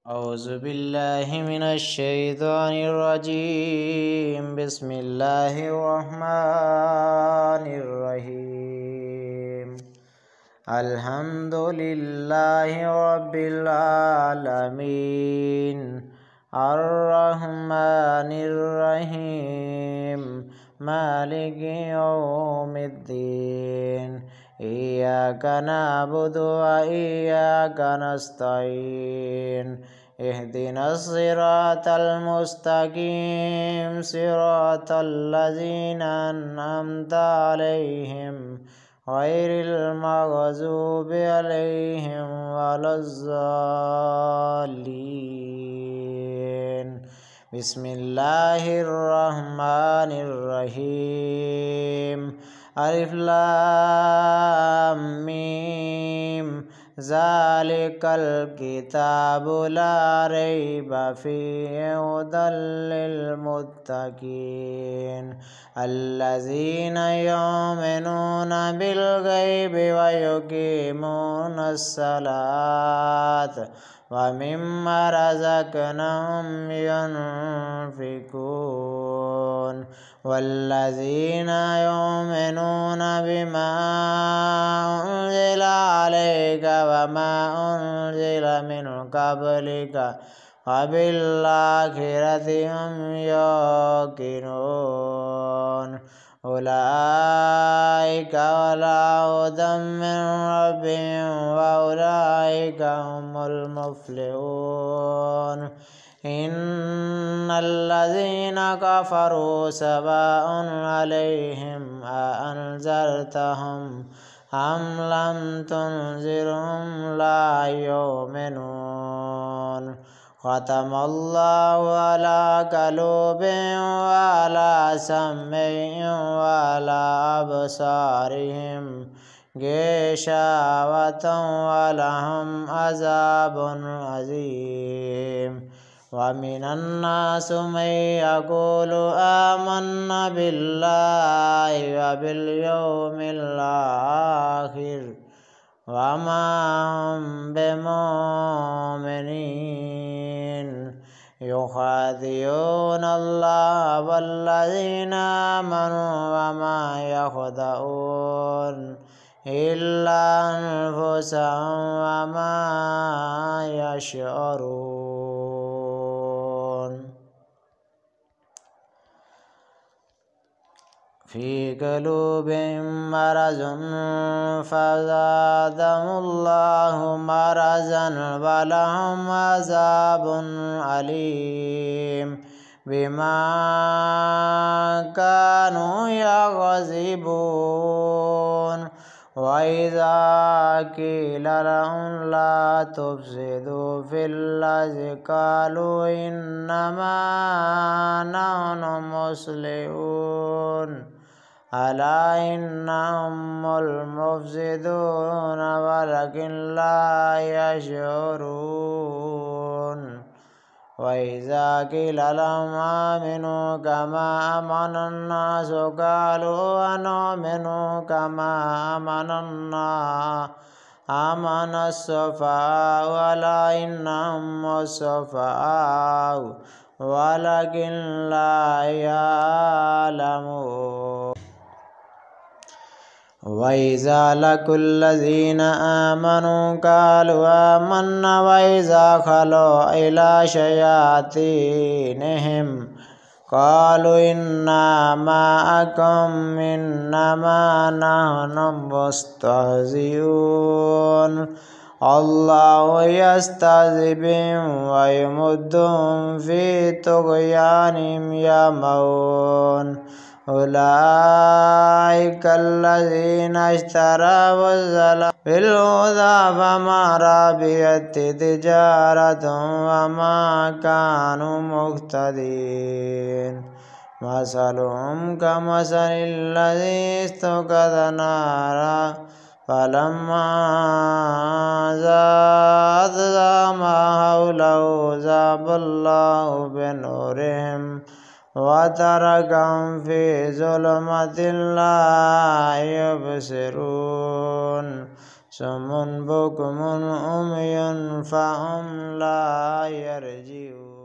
أعوذ بالله من الشيطان الرجيم. بسم الله الرحمن الرحيم. الحمد لله رب العالمين الرحمن الرحيم مالك يوم الدين. إياك نعبد وإياك نستعين. اهدنا الصراط المستقيم صراط الذين أنعمت عليهم غير المغضوب عليهم ولا الضالين. بسم الله الرحمن الرحيم. ألف لام ميم ذلك الكتاب لا ريب فيه هدى للمتقين الذين يؤمنون بالغيب ويقيمون الصلاة ومما رزقناهم ينفقون والذين يؤمنون بما أنزل عليك وما أنزل من قبلك وبالآخرة هم يوقنون أولئك على هدى من ربهم وأولئك هم المفلحون. إن الذين كفروا سواء عليهم أأنذرتهم أم لم تنذرهم لا يؤمنون. ختم الله على قلوبهم وعلى سمعهم وعلى أبصارهم غشاوة ولهم عذاب عظيم. ومن الناس من يقول آمنا بالله وباليوم الآخر وما هم بمؤمنين يخادعون الله والذين آمنوا وما يخدعون إلا أنفسهم وما يشعرون. في قلوبهم مرض فزادهم الله مرضا ولهم عذاب أليم بما كانوا يكذبون. وإذا قيل لهم لا تفسدوا في الأرض قالوا إنما نحن مصلحون ألا إنهم المفسدون ولكن لا يشعرون. وإذا قيل لهم آمنوا كما آمن الناس قالوا أنؤمن كما آمن السفهاء ألا إنهم السفهاء ولكن لا يعلمون. وإذا لقوا الذين آمنوا قالوا آمنا وإذا خلوا إلى شياطينهم قالوا إنا معكم إنما نحن مستهزئون. الله يستهزئ بهم ويمدهم في طغيانهم يعمهون. أولئك الذين اشتروا الضلالة بالهدى فما ربحت تجارتهم وما كانوا مهتدين. مثلهم كمثل الذي استوقد نارا فلما ضاءت ما حوله ذهب الله بنورهم وتركهم في ظلمة لا يبصرون. صم بكم عمي فهم لا يرجعون.